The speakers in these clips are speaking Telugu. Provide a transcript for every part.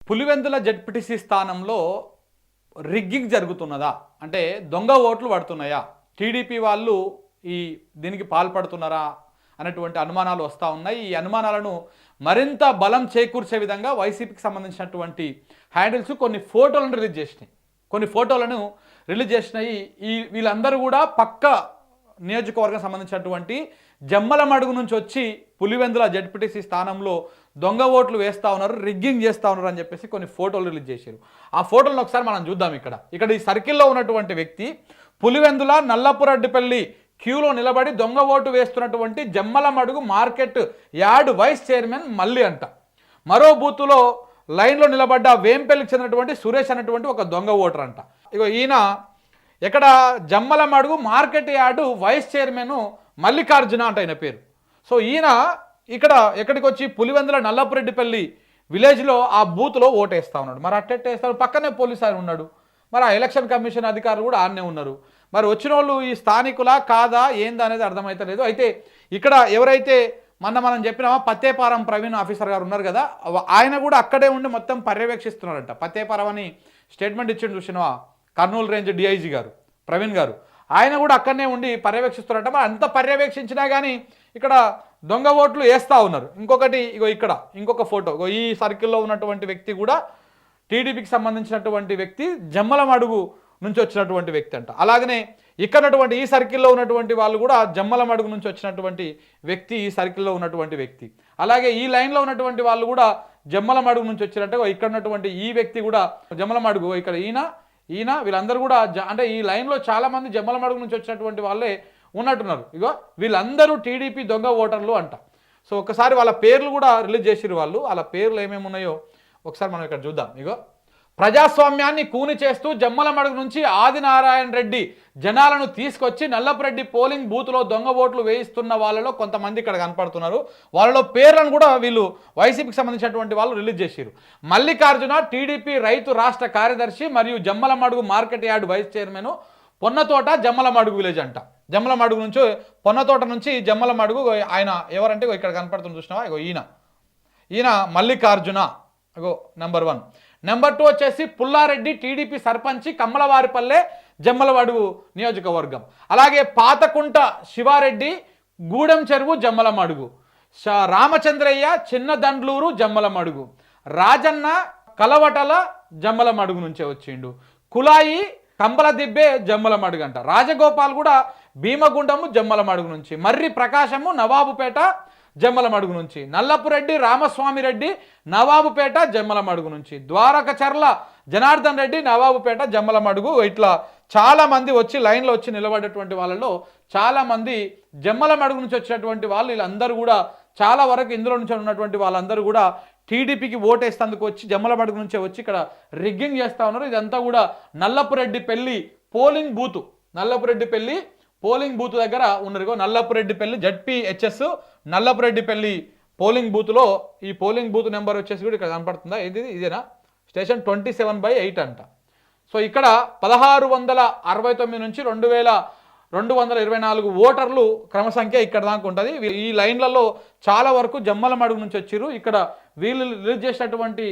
పులివెందుల జెడ్పీటీసీ స్థానంలో రిగ్గింగ్ జరుగుతున్నదా? అంటే దొంగ ఓట్లు పడుతున్నాయా? టీడీపీ వాళ్ళు దీనికి పాల్పడుతున్నారా అనేటువంటి అనుమానాలు వస్తూ ఉన్నాయి. ఈ అనుమానాలను మరింత బలం చేకూర్చే విధంగా వైసీపీకి సంబంధించినటువంటి హ్యాండిల్స్ కొన్ని ఫోటోలను రిలీజ్ చేసినాయి. వీళ్ళందరూ కూడా పక్క నియోజకవర్గం సంబంధించినటువంటి జమ్మలమడుగు నుంచి వచ్చి పులివెందుల జెడ్పీటీసీ స్థానంలో దొంగ ఓట్లు వేస్తూ ఉన్నారు, రిగ్గింగ్ చేస్తూ ఉన్నారు అని చెప్పేసి కొన్ని ఫోటోలు రిలీజ్ చేశారు. ఆ ఫోటోలను ఒకసారి మనం చూద్దాం. ఇక్కడ ఈ సర్కిల్లో ఉన్నటువంటి వ్యక్తి పులివెందుల నల్లపురెడ్డిపల్లి క్యూలో నిలబడి దొంగ ఓటు వేస్తున్నటువంటి Jammalamadugu market yard vice chairman Malli అంట. మరో బూతులో లైన్లో నిలబడ్డ వేంపల్లికి చెందినటువంటి సురేష్ అనేటువంటి ఒక దొంగ ఓటర్ అంట. ఈయన ఇక్కడ Jammalamadugu market yard vice chairman Mallikarjuna అంట ఆయన పేరు. సో ఈయన ఎక్కడికి వచ్చి పులివెందుల నల్లపురెడ్డిపల్లి విలేజ్లో ఆ బూత్లో ఓటేస్తూ ఉన్నాడు. మరి అట్టేస్తాడు, పక్కనే పోలీసు ఆయన ఉన్నాడు. మరి ఆ ఎలక్షన్ కమిషన్ అధికారులు కూడా ఆడనే ఉన్నారు. మరి వచ్చిన వాళ్ళు ఈ స్థానికులా కాదా ఏందా అనేది అర్థమవుతలేదు. అయితే ఇక్కడ ఎవరైతే మనం చెప్పినామా పత్తేపారం ప్రవీణ్ ఆఫీసర్ గారు ఉన్నారు కదా, ఆయన కూడా అక్కడే ఉండి మొత్తం పర్యవేక్షిస్తున్నారంట. పత్తేపారం అని స్టేట్మెంట్ ఇచ్చిండు చూసినవా కర్నూలు రేంజ్ డిఐజీ గారు ప్రవీణ్ గారు, ఆయన కూడా అక్కడనే ఉండి పర్యవేక్షిస్తున్నారంట. మరి అంత పర్యవేక్షించినా కానీ ఇక్కడ దొంగ ఓట్లు వేస్తూ ఉన్నారు. ఇంకొక ఫోటో, ఈ సర్కిల్లో ఉన్నటువంటి వ్యక్తి కూడా టీడీపీకి సంబంధించినటువంటి వ్యక్తి, జమ్మలమడుగు నుంచి వచ్చినటువంటి వ్యక్తి అంట. అలాగనే ఇక్కడ ఈ సర్కిల్లో ఉన్నటువంటి వాళ్ళు కూడా జమ్మలమడుగు నుంచి వచ్చినటువంటి వ్యక్తి, ఈ సర్కిల్లో ఉన్నటువంటి వ్యక్తి. అలాగే ఈ లైన్లో ఉన్నటువంటి వాళ్ళు కూడా జమ్మలమడుగు నుంచి వచ్చినట్టు ఇక్కడ ఉన్నటువంటి ఈ వ్యక్తి కూడా జమ్మలమడుగు, ఇక్కడ ఈయన వీళ్ళందరూ కూడా అంటే ఈ లైన్లో చాలామంది జమ్మలమడుగు నుంచి వచ్చినటువంటి వాళ్ళే ఉన్నట్టున్నారు. వీళ్ళందరూ టీడీపీ దొంగ ఓటర్లు అంట. సో ఒకసారి వాళ్ళ పేర్లు కూడా రిలీజ్ చేసిరు వాళ్ళు. వాళ్ళ పేర్లు ఏమేమి ఉన్నాయో ఒకసారి మనం ఇక్కడ చూద్దాం. ప్రజాస్వామ్యాన్ని కూని చేస్తూ జమ్మలమడుగు నుంచి ఆదినారాయణ రెడ్డి జనాలను తీసుకొచ్చి నల్లపురెడ్డి పోలింగ్ బూత్లో దొంగ ఓట్లు వేయిస్తున్న వాళ్ళలో కొంతమంది ఇక్కడ కనపడుతున్నారు. వాళ్ళలో పేర్లను కూడా వీళ్ళు వైసీపీకి సంబంధించినటువంటి వాళ్ళు రిలీజ్ చేశారు. మల్లికార్జున టీడీపీ రైతు రాష్ట్ర కార్యదర్శి మరియు Jammalamadugu market yard vice chairman Ponnathota Jammalamadugu village అంట. జమ్మలమడుగు నుంచి పొన్నతోట నుంచి జమ్మలమడుగు ఆయన ఎవరంటే ఇక్కడ కనపడుతుంది చూసినావా, ఈయన మల్లికార్జున నెంబర్ 1. నెంబర్ 2 వచ్చేసి పుల్లారెడ్డి టీడీపీ సర్పంచి కమ్మలవారిపల్లె జమ్మలమడుగు నియోజకవర్గం. అలాగే పాతకుంట శివారెడ్డి గూడెం చెరువు జమ్మలమడుగు, రామచంద్రయ్య చిన్నదండ్లూరు జమ్మలమడుగు, రాజన్న కలవటల జమ్మలమడుగు నుంచే వచ్చిండు, కులాయి కంబలదిబ్బే జమ్మలమడుగు అంట, రాజగోపాల్ కూడా భీమగుండము జమ్మలమడుగు నుంచి, మర్రి ప్రకాశము నవాబుపేట జమ్మలమడుగు నుంచి, నల్లపురెడ్డి రామస్వామిరెడ్డి నవాబుపేట జమ్మలమడుగు నుంచి, ద్వారకచర్ల జనార్దన్ రెడ్డి నవాబుపేట జమ్మలమడుగు. ఇట్లా చాలామంది వచ్చి లైన్లో వచ్చి నిలబడేటువంటి వాళ్ళలో చాలామంది జమ్మలమడుగు నుంచి వచ్చినటువంటి వాళ్ళు. వీళ్ళందరూ కూడా చాలా వరకు ఇందులో నుంచి ఉన్నటువంటి వాళ్ళందరూ కూడా టీడీపీకి ఓటేస్తేందుకు వచ్చి జమ్మలమడుగు నుంచే వచ్చి ఇక్కడ రిగ్గింగ్ చేస్తూ ఉన్నారు. ఇదంతా కూడా నల్లపురెడ్డిపల్లి పోలింగ్ బూత్ దగ్గర ఉన్నారు. నల్లపురెడ్డిపల్లి జడ్పీహెచ్ఎస్ నల్లపురెడ్డిపల్లి పోలింగ్ బూత్లో ఈ పోలింగ్ బూత్ నెంబర్ వచ్చేసి కూడా ఇక్కడ కనపడుతుందా, ఇదేనా స్టేషన్ 27/8 అంట. సో ఇక్కడ 1669 నుంచి 2224 ఓటర్లు క్రమసంఖ్య ఇక్కడ దాకా ఉంటుంది. ఈ లైన్లలో చాలా వరకు జమ్మలమడుగు నుంచి వచ్చారు. ఇక్కడ వీళ్ళు రిలీజ్ చేసినటువంటి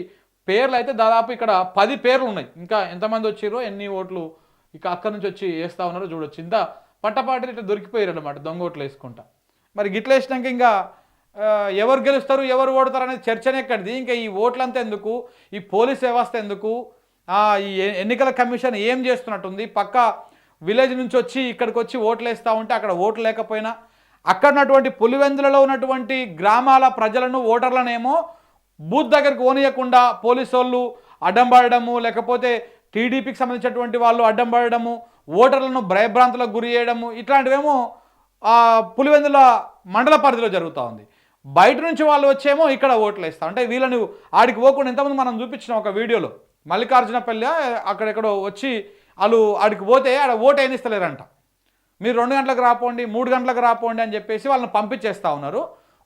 పేర్లు అయితే దాదాపు ఇక్కడ 10 పేర్లు ఉన్నాయి. ఇంకా ఎంతమంది వచ్చారో ఎన్ని ఓట్లు ఇక అక్కడి నుంచి వచ్చి వేస్తూ ఉన్నారో చూడొచ్చు. ఇంత పట్టపాటి ఇట్లా దొరికిపోయారు అన్నమాట దొంగ ఓట్లు వేసుకుంటా. మరి గిట్ల వేసినాక ఇంకా ఎవరు గెలుస్తారు ఎవరు ఓడతారు అనేది చర్చనే ఎక్కడిది. ఇంకా ఈ ఓట్లంతా ఎందుకు, ఈ పోలీస్ వ్యవస్థ ఎందుకు, ఈ ఎన్నికల కమిషన్ ఏం చేస్తున్నట్టుంది. పక్క విలేజ్ నుంచి వచ్చి ఇక్కడికి వచ్చి ఓట్లు వేస్తూ ఉంటే అక్కడ ఓట్లు లేకపోయినా అక్కడ ఉన్నటువంటి పులివెందులలో ఉన్నటువంటి గ్రామాల ప్రజలను ఓటర్లనేమో బూత్ దగ్గరికి ఓనియకుండా పోలీసు వాళ్ళు అడ్డం పడడము, లేకపోతే టీడీపీకి సంబంధించినటువంటి వాళ్ళు అడ్డం పడడము, ఓటర్లను భయభ్రాంతులకు గురి చేయడము, ఇట్లాంటివేమో పులివెందుల మండల పరిధిలో జరుగుతూ ఉంది. బయట నుంచి వాళ్ళు వచ్చేమో ఇక్కడ ఓట్లు వేస్తారు. అంటే వీళ్ళని ఆడికి పోకుండా ఎంతమంది మనం చూపించిన ఒక వీడియోలో మల్లికార్జునపల్లి అక్కడెక్కడో వచ్చి వాళ్ళు ఆడికి పోతే ఆడ ఓటు వేయనిస్తలేరంట. మీరు 2 గంటలకు రాపోండి 3 గంటలకు రాపోండి అని చెప్పేసి వాళ్ళని పంపించేస్తూ ఉన్నారు.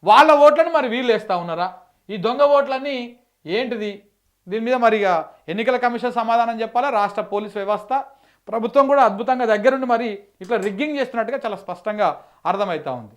వాళ్ళ ఓట్లను మరి వీళ్ళు వేస్తూ ఉన్నారా? ఈ దొంగ ఓట్లన్నీ ఏంటిది? దీని మీద మరిగా ఎన్నికల కమిషన్ సమాధానం చెప్పాలా, రాష్ట్ర పోలీస్ వ్యవస్థ ప్రభుత్వం కూడా అద్భుతంగా దగ్గరుండి మరి ఇట్లా రిగ్గింగ్ చేస్తున్నట్టుగా చాలా స్పష్టంగా అర్థమవుతా ఉంది.